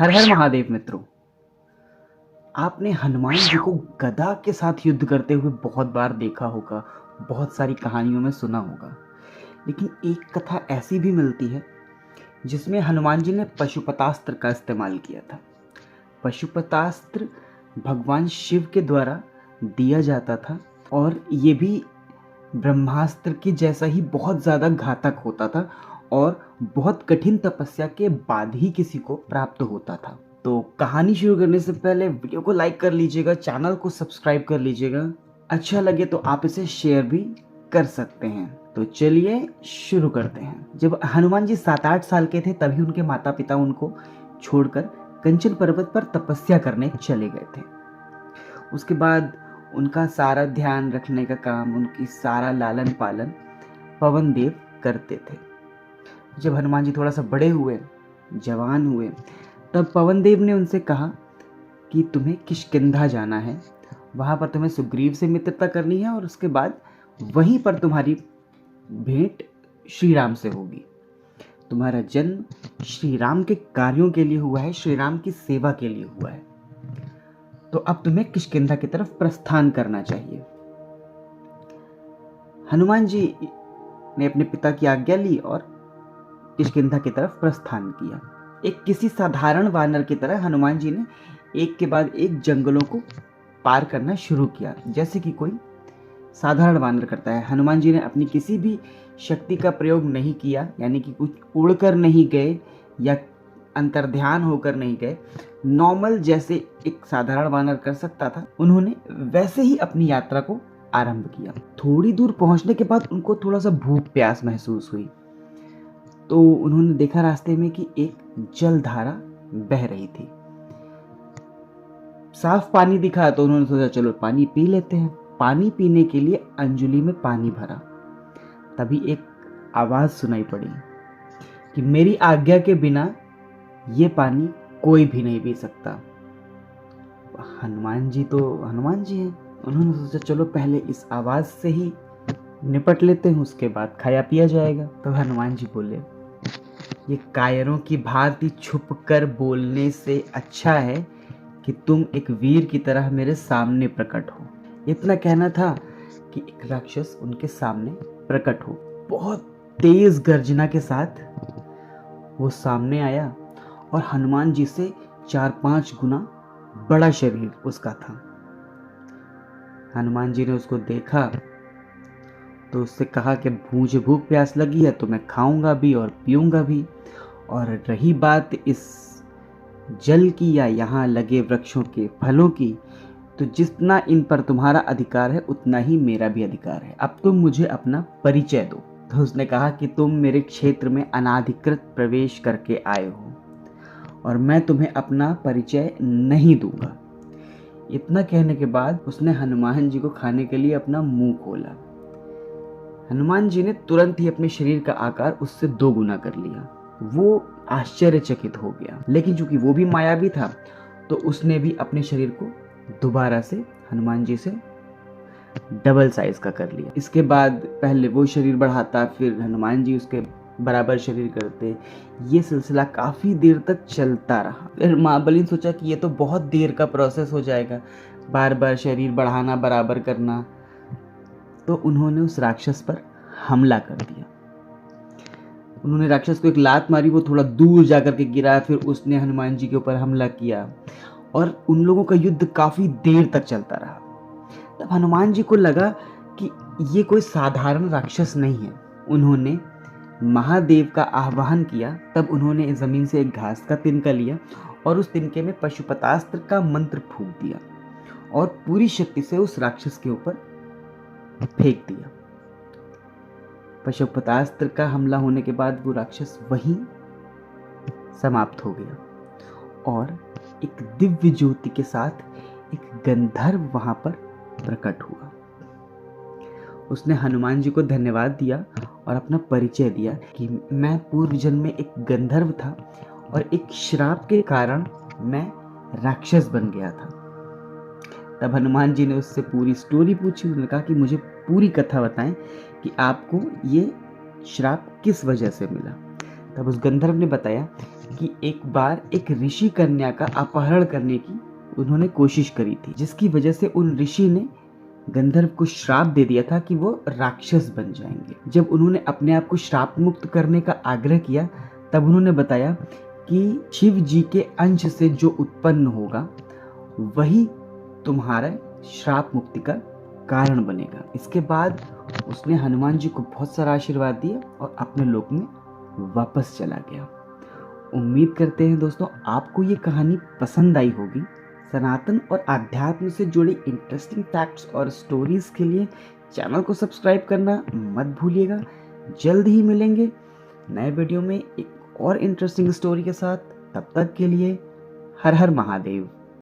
हर हर महादेव मित्रों। आपने हनुमान जी को गदा के साथ युद्ध करते हुए बहुत बार देखा होगा, बहुत सारी कहानियों में सुना होगा। लेकिन एक कथा ऐसी भी मिलती है जिसमें हनुमान जी ने पशुपतास्त्र का इस्तेमाल किया था। पशुपतास्त्र भगवान शिव के द्वारा दिया जाता था और ये भी ब्रह्मास्त्र के जैसा ही बहुत ज़्यादा घातक होता था और बहुत कठिन तपस्या के बाद ही किसी को प्राप्त होता था। तो कहानी शुरू करने से पहले वीडियो को लाइक कर लीजिएगा, चैनल को सब्सक्राइब कर लीजिएगा। अच्छा लगे तो आप इसे शेयर भी कर सकते हैं। तो चलिए शुरू करते हैं। जब हनुमान जी 7-8 साल के थे तभी उनके माता पिता उनको छोड़कर कंचन पर्वत पर तपस्या करने चले गए थे। उसके बाद उनका सारा ध्यान रखने का काम, उनकी सारा लालन पालन पवन देव करते थे। जब हनुमान जी थोड़ा सा बड़े हुए, जवान हुए, तब पवन देव ने उनसे कहा कि तुम्हें किष्किंधा जाना है, वहाँ पर तुम्हें सुग्रीव से मित्रता करनी है और उसके बाद वहीं पर तुम्हारी भेंट श्री राम से होगी। तुम्हारा जन्म श्री राम के कार्यों के लिए हुआ है, श्री राम की सेवा के लिए हुआ है, तो अब तुम्हें किष्किंधा की तरफ प्रस्थान करना चाहिए। हनुमान जी ने अपने पिता की आज्ञा ली और किष्किंधा की तरफ प्रस्थान किया। एक किसी साधारण वानर की तरह हनुमान जी ने एक के बाद एक जंगलों को पार करना शुरू किया, जैसे कि कोई साधारण वानर करता है। हनुमान जी ने अपनी किसी भी शक्ति का प्रयोग नहीं किया, यानी कि कुछ उड़कर नहीं गए या अंतर्ध्यान होकर नहीं गए। नॉर्मल जैसे एक साधारण वानर कर सकता था, उन्होंने वैसे ही अपनी यात्रा को आरंभ किया। थोड़ी दूर पहुंचने के बाद उनको थोड़ा सा भूख प्यास महसूस हुई, तो उन्होंने देखा रास्ते में कि एक जलधारा बह रही थी। साफ पानी दिखा तो उन्होंने सोचा चलो पानी पी लेते हैं। पानी पीने के लिए अंजुली में पानी भरा, तभी एक आवाज सुनाई पड़ी कि मेरी आज्ञा के बिना ये पानी कोई भी नहीं पी सकता। हनुमान जी तो हनुमान जी हैं, उन्होंने सोचा चलो पहले इस आवाज से ही निपट लेते हैं, उसके बाद खाया पिया जाएगा। तो हनुमान जी बोले, ये कायरों की भांति छुप कर बोलने से अच्छा है कि तुम एक वीर की तरह मेरे सामने प्रकट हो। इतना कहना था कि एक राक्षस उनके सामने प्रकट हो। बहुत तेज गर्जना के साथ वो सामने आया और हनुमान जी से 4-5 गुना बड़ा शरीर उसका था। हनुमान जी ने उसको देखा तो उससे कहा कि मुझे भूख प्यास लगी है तो मैं खाऊंगा भी और पीऊंगा भी, और रही बात इस जल की या यहाँ लगे वृक्षों के फलों की, तो जितना इन पर तुम्हारा अधिकार है उतना ही मेरा भी अधिकार है। अब तुम मुझे अपना परिचय दो। तो उसने कहा कि तुम मेरे क्षेत्र में अनाधिकृत प्रवेश करके आए हो और मैं तुम्हें अपना परिचय नहीं दूंगा। इतना कहने के बाद उसने हनुमान जी को खाने के लिए अपना मुंह खोला। हनुमान जी ने तुरंत ही अपने शरीर का आकार उससे 2 गुना कर लिया। वो आश्चर्यचकित हो गया, लेकिन चूंकि वो भी मायावी था तो उसने भी अपने शरीर को दोबारा से हनुमान जी से डबल साइज का कर लिया। इसके बाद पहले वो शरीर बढ़ाता, फिर हनुमान जी उसके बराबर शरीर करते। ये सिलसिला काफी देर तक चलता रहा। फिर महाबली ने सोचा कि ये तो बहुत देर का प्रोसेस हो जाएगा, बार बार शरीर बढ़ाना, बराबर करना। तो उन्होंने उस राक्षस पर हमला कर दिया। उन्होंने राक्षस को एक लात मारी, वो थोड़ा दूर जाकर के गिरा, फिर उसने हनुमान जी के ऊपर हमला किया और उन लोगों का युद्ध काफी देर तक चलता रहा। तब हनुमान जी को लगा कि ये कोई साधारण राक्षस नहीं है। उन्होंने महादेव का आह्वान किया। तब उन्होंने जमीन से एक घास का तिनका लिया और उस तिनके में पशुपतास्त्र का मंत्र फूंक दिया और पूरी शक्ति से उस राक्षस के ऊपर फेंक दिया। पशुपतास्त्र का हमला होने के बाद वो राक्षस वहीं समाप्त हो गया और एक दिव्य ज्योति के साथ एक गंधर्व वहां पर प्रकट हुआ। उसने हनुमान जी को धन्यवाद दिया और अपना परिचय दिया कि मैं पूर्व जन्म में एक गंधर्व था और एक श्राप के कारण मैं राक्षस बन गया था। तब हनुमान जी ने उससे पूरी स्टोरी पूछी। उन्होंने कहा कि मुझे पूरी कथा बताएं कि आपको ये श्राप किस वजह से मिला। तब उस गंधर्व ने बताया कि एक बार एक ऋषि कन्या का अपहरण करने की उन्होंने कोशिश करी थी, जिसकी वजह से उन ऋषि ने गंधर्व को श्राप दे दिया था कि वो राक्षस बन जाएंगे। जब उन्होंने अपने आप को श्राप मुक्त करने का आग्रह किया, तब उन्होंने बताया कि शिव जी के अंश से जो उत्पन्न होगा वही तुम्हारा श्राप मुक्ति का कारण बनेगा। इसके बाद उसने हनुमान जी को बहुत सारा आशीर्वाद दिया और अपने लोक में वापस चला गया। उम्मीद करते हैं दोस्तों आपको ये कहानी पसंद आई होगी। सनातन और आध्यात्म से जुड़ी इंटरेस्टिंग फैक्ट्स और स्टोरीज के लिए चैनल को सब्सक्राइब करना मत भूलिएगा। जल्द ही मिलेंगे नए वीडियो में एक और इंटरेस्टिंग स्टोरी के साथ। तब तक के लिए हर हर महादेव।